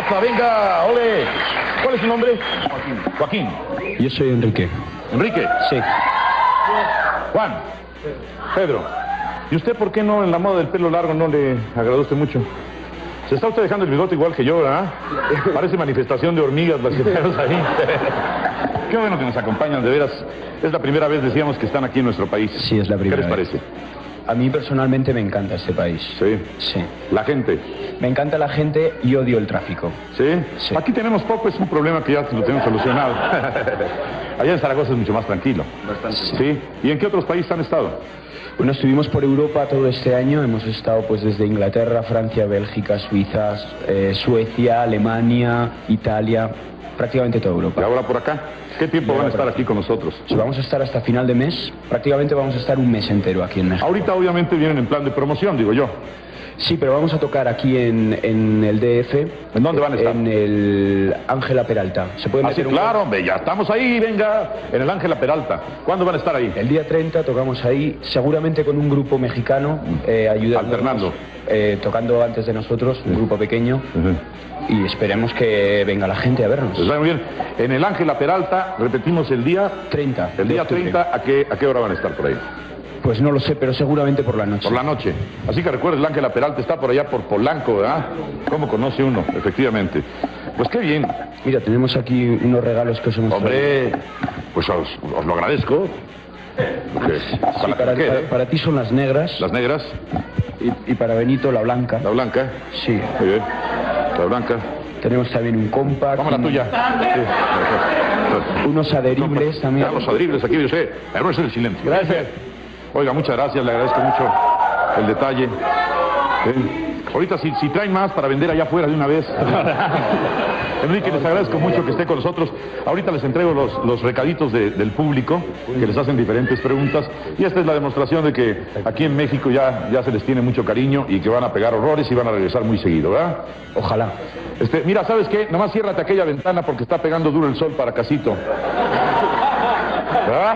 Raza, venga, ole. ¿Cuál es su nombre? Joaquín. Yo soy Enrique. ¿Enrique? Sí. Juan. Pedro. ¿Y usted por qué no en la moda del pelo largo no le agradó usted mucho? Se está usted dejando el bigote igual que yo, ¿verdad? Parece manifestación de hormigas las que tenemos ahí. Qué bueno que nos acompañan, de veras. Es la primera vez, decíamos, que están aquí en nuestro país. Sí, es la primera ¿Qué les vez. parece? A mí personalmente me encanta este país. Sí. Sí. La gente. Me encanta la gente y odio el tráfico. ¿Sí? Sí. Aquí tenemos poco, es un problema que ya lo tenemos solucionado. Allá en Zaragoza es mucho más tranquilo. Bastante. ¿Sí? ¿Y en qué otros países han estado? Bueno, estuvimos por Europa todo este año. Hemos estado pues desde Inglaterra, Francia, Bélgica, Suiza, Suecia, Alemania, Italia, prácticamente toda ¿Y Europa. ahora por acá? ¿Qué tiempo van a estar aquí con nosotros? Pues vamos a estar hasta final de mes. Prácticamente vamos a estar un mes entero aquí en México. Ahorita obviamente vienen en plan de promoción, digo yo. Sí, pero vamos a tocar aquí en el DF. ¿En dónde van a estar? En el Ángela Peralta. ¿Se puede Ah, sí, meter claro, hombre, ya estamos ahí, venga, en el Ángela Peralta. ¿Cuándo van a estar ahí? El día 30 tocamos ahí, seguramente con un grupo mexicano, ayudando. Alternando. Tocando antes de nosotros, un grupo pequeño. Y esperemos que venga la gente a vernos. Pues muy bien. En el Ángela Peralta, repetimos el día 30. El de día octubre. 30, ¿a qué hora van a estar por ahí? Pues no lo sé, pero seguramente por la noche. Por la noche. Así que recuerden, el Ángela Peralta está por allá por Polanco, ¿verdad? ¿Cómo conoce uno? Efectivamente. Pues qué bien. Mira, tenemos aquí unos regalos que os hemos traído. Hombre, pues os lo agradezco. Porque, Sí, ¿para qué? para ti son las negras Las negras, y para Benito la blanca. la blanca. Sí. Muy bien. La blanca. Tenemos también un compact. Vamos la tuya. Sí. Unos adheribles también. Ya, los adheribles aquí, yo sé. Pero es el silencio. Gracias. Oiga, muchas gracias, le agradezco mucho el detalle. Ahorita si traen más para vender allá afuera de una vez. Enrique, les agradezco mucho que esté con nosotros. Ahorita les entrego los recaditos del público, que les hacen diferentes preguntas. Y esta es la demostración de que aquí en México ya se les tiene mucho cariño y que van a pegar horrores y van a regresar muy seguido, ¿verdad? Ojalá. Mira, ¿sabes qué? Nomás ciérrate aquella ventana porque está pegando duro el sol para Casito. ¿Verdad?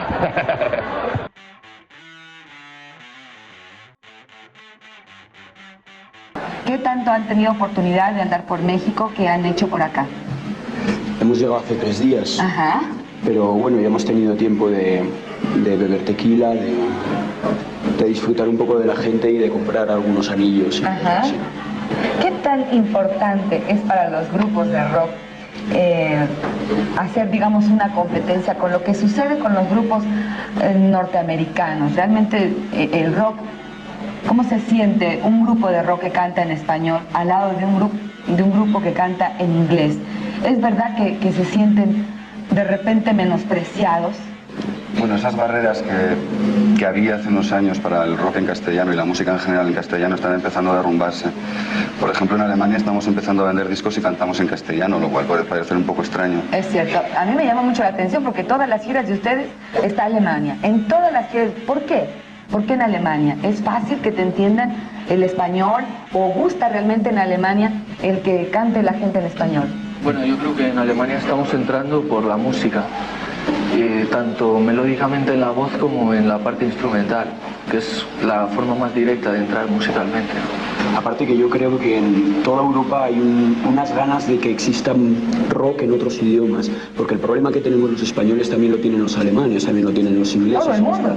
¿Qué tanto han tenido oportunidad de andar por México que han hecho por acá? Hemos llegado hace 3 días. Ajá. Pero bueno, ya hemos tenido tiempo de beber tequila, de disfrutar un poco de la gente y de comprar algunos anillos. Ajá. Sí. ¿Qué tan importante es para los grupos de rock hacer, digamos, una competencia con lo que sucede con los grupos norteamericanos? Realmente el rock, ¿cómo se siente un grupo de rock que canta en español al lado de un grupo que canta en inglés? ¿Es verdad que se sienten de repente menospreciados? Bueno, esas barreras que había hace unos años para el rock en castellano y la música en general en castellano están empezando a derrumbarse. Por ejemplo, en Alemania estamos empezando a vender discos y cantamos en castellano, lo cual puede parecer un poco extraño. Es cierto. A mí me llama mucho la atención porque todas las giras de ustedes está Alemania. En todas las giras, ¿por qué? ¿Por qué en Alemania? ¿Es fácil que te entiendan el español o gusta realmente en Alemania el que cante la gente en español? Bueno, yo creo que en Alemania estamos entrando por la música, tanto melódicamente en la voz como en la parte instrumental, que es la forma más directa de entrar musicalmente. Aparte que yo creo que en toda Europa hay unas ganas de que exista rock en otros idiomas, porque el problema que tenemos los españoles también lo tienen los alemanes, también lo tienen los ingleses.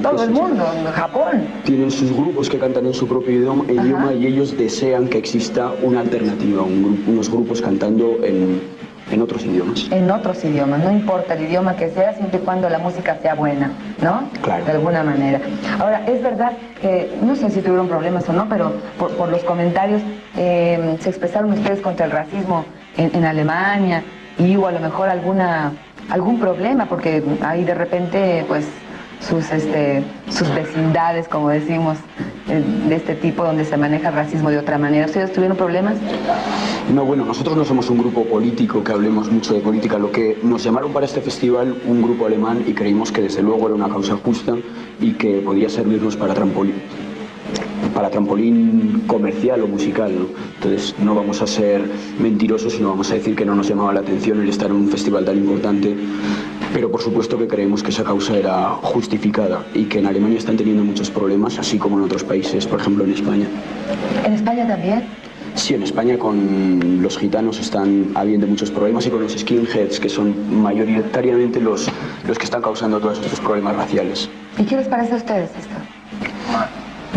Todo el mundo, en Japón. Tienen sus grupos que cantan en su propio idioma y ellos desean que exista una alternativa, unos grupos cantando en otros idiomas. En otros idiomas, no importa el idioma que sea, siempre y cuando la música sea buena, ¿no? Claro. De alguna manera. Ahora, es verdad que, no sé si tuvieron problemas o no, pero por los comentarios se expresaron ustedes contra el racismo en Alemania y hubo a lo mejor algún problema, porque ahí de repente, pues, sus vecindades, como decimos, de este tipo, donde se maneja el racismo de otra manera. ¿Ustedes tuvieron problemas? No, bueno, nosotros no somos un grupo político que hablemos mucho de política. Lo que nos llamaron para este festival un grupo alemán y creímos que desde luego era una causa justa y que podía servirnos para trampolín comercial o musical, ¿no? Entonces no vamos a ser mentirosos y no vamos a decir que no nos llamaba la atención el estar en un festival tan importante, pero por supuesto que creemos que esa causa era justificada y que en Alemania están teniendo muchos problemas, así como en otros países, por ejemplo en España. ¿En España también? Sí, en España con los gitanos están habiendo muchos problemas y con los skinheads, que son mayoritariamente los que están causando todos estos problemas raciales. ¿Y qué les parece a ustedes esto?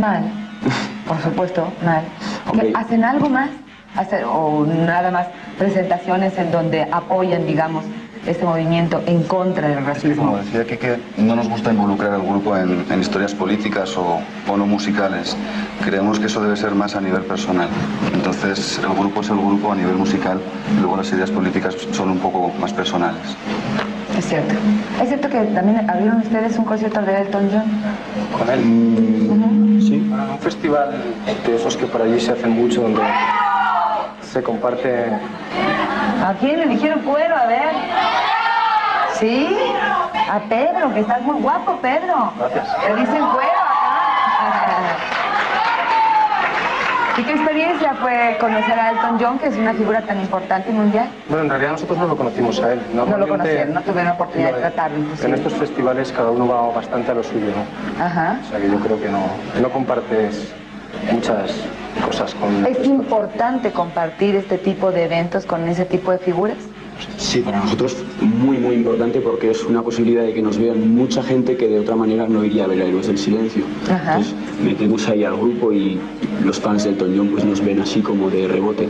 Mal. Por supuesto, mal. Hombre. ¿Hacen algo más? ¿O nada más presentaciones en donde apoyan, digamos, este movimiento en contra del Como racismo? decía que no nos gusta involucrar al grupo en historias políticas o no musicales. Creemos que eso debe ser más a nivel personal. Entonces el grupo es el grupo a nivel musical, y luego las ideas políticas son un poco más personales. Es cierto. Es cierto que también abrieron ustedes un concierto de Elton John. Con él. Sí. Bueno, un festival de esos que por allí se hacen mucho, donde se comparte. ¿A quién le dijeron cuero? A ver. ¿Sí? A Pedro, que estás muy guapo, Pedro. Gracias. Te dicen cuero acá. ¿Y qué experiencia fue conocer a Elton John, que es una figura tan importante y mundial? Bueno, en realidad nosotros no lo conocimos a él. No lo Normalmente, conocieron, no tuvieron la oportunidad de tratarlo, En inclusive. estos festivales cada uno va bastante a lo suyo, ¿no? Ajá. O sea que yo creo que no compartes muchas cosas con... ¿Es importante compartir este tipo de eventos con ese tipo de figuras? Sí, para nosotros muy importante porque es una posibilidad de que nos vean mucha gente que de otra manera no iría a ver a Héroes del Silencio. Ajá. Entonces metemos ahí al grupo y los fans de Elton John pues nos ven así como de rebote.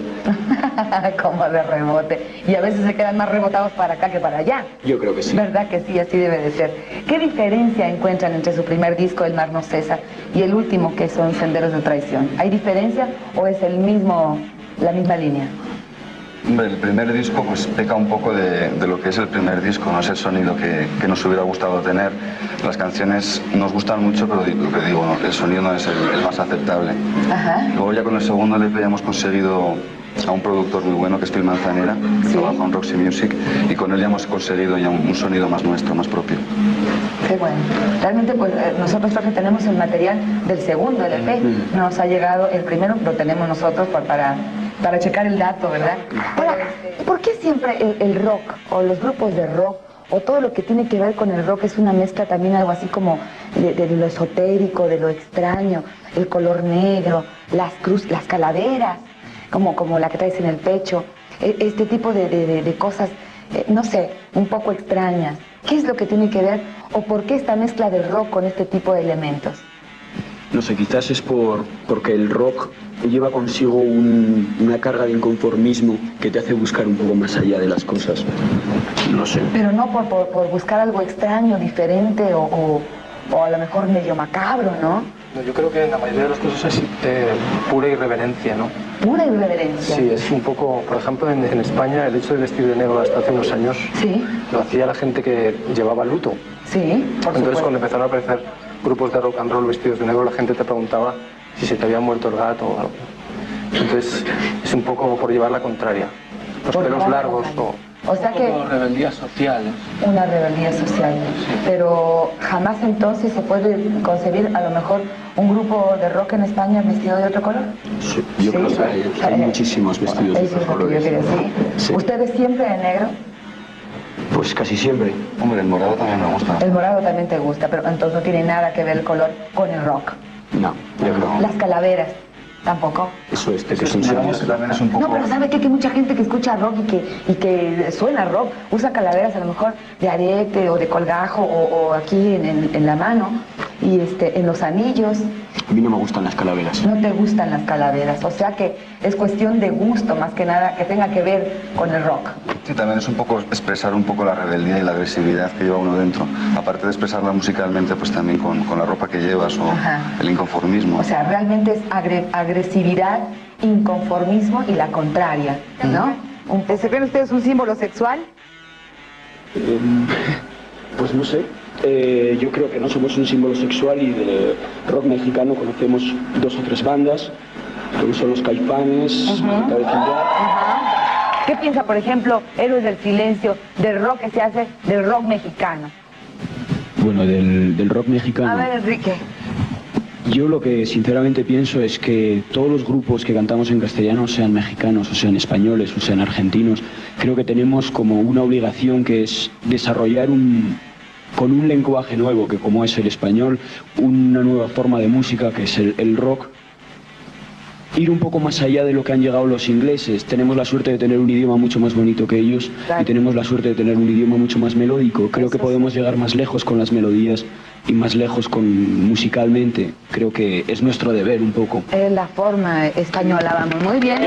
Como de rebote. Y a veces se quedan más rebotados para acá que para allá. Yo creo que sí. ¿Verdad que sí? Así debe de ser. ¿Qué diferencia encuentran entre su primer disco, El Mar no cesa, y el último, que son Senderos de Traición? ¿Hay diferencia o es la misma línea? Hombre, el primer disco pues peca un poco de lo que es el primer disco, no es el sonido que nos hubiera gustado tener. Las canciones nos gustan mucho, pero lo que digo, el sonido no es el más aceptable. Ajá. Luego ya con el segundo LP ya hemos conseguido a un productor muy bueno que es Phil Manzanera, que Sí. trabaja en Roxy Music, y con él ya hemos conseguido ya un sonido más nuestro, más propio. Qué bueno. Realmente, pues nosotros creo que tenemos el material del segundo LP. Nos ha llegado el primero, lo tenemos nosotros para checar el dato, ¿verdad? Ahora, ¿por qué siempre el rock o los grupos de rock o todo lo que tiene que ver con el rock es una mezcla también algo así como de lo esotérico, de lo extraño, el color negro, las calaveras, como la que traes en el pecho, este tipo de cosas, no sé, un poco extrañas? ¿Qué es lo que tiene que ver o por qué esta mezcla del rock con este tipo de elementos? No sé, quizás es porque el rock lleva consigo una carga de inconformismo que te hace buscar un poco más allá de las cosas. No sé. Pero no por buscar algo extraño, diferente o a lo mejor medio macabro, ¿no? No, yo creo que en la mayoría de los casos existe pura irreverencia, ¿no? Pura irreverencia. Sí, es un poco, por ejemplo, en España el hecho de vestir de negro hasta hace unos años Sí, lo hacía la gente que llevaba luto. sí, por Entonces supuesto. cuando empezaron a aparecer grupos de rock and roll vestidos de negro, la gente te preguntaba si se te había muerto el gato o algo. Entonces es un poco por llevar la contraria. Los Por pelos llevar la largos contraria. o... O sea que rebeldías sociales. una rebeldía social. Pero jamás entonces se puede concebir a lo mejor un grupo de rock en España vestido de otro color. Sí, yo creo que hay muchísimos vestidos de Eso otros es lo que yo colores. quería decir. Sí. ¿Ustedes siempre de negro? Pues casi siempre. Hombre, el morado también me gusta. El morado también te gusta, pero entonces no tiene nada que ver el color con el rock. No, yo creo que Las calaveras, tampoco. eso es, que son Digamos serios. que también es un poco... No, pero ¿sabe qué? Que mucha gente que escucha rock y que suena rock usa calaveras a lo mejor de arete o de colgajo o aquí en la mano y en los anillos. A mí no me gustan las calaveras. No te gustan las calaveras, o sea que es cuestión de gusto más que nada que tenga que ver con el rock. Sí, también es un poco expresar un poco la rebeldía y la agresividad que lleva uno dentro. Aparte de expresarla musicalmente, pues también con la ropa que llevas o Ajá. el inconformismo. O sea, realmente es agresividad, inconformismo y la contraria, ¿no? ¿Se creen ustedes un símbolo sexual? Pues no sé. Yo creo que no somos un símbolo sexual y de rock mexicano conocemos 2 o 3 bandas, como son los Caifanes, Marta Vecindad. Ajá. ¿Qué piensa, por ejemplo, Héroes del Silencio, del rock que se hace, del rock mexicano? Bueno, del rock mexicano. A ver, Enrique. Yo lo que sinceramente pienso es que todos los grupos que cantamos en castellano, sean mexicanos, o sean españoles, o sean argentinos, creo que tenemos como una obligación que es desarrollar con un lenguaje nuevo, que como es el español, una nueva forma de música, que es el rock, ir un poco más allá de lo que han llegado los ingleses. Tenemos la suerte de tener un idioma mucho más bonito que ellos y tenemos la suerte de tener un idioma mucho más melódico. Creo que podemos llegar más lejos con las melodías y más lejos musicalmente. Creo que es nuestro deber un poco. Es la forma española, vamos, muy bien.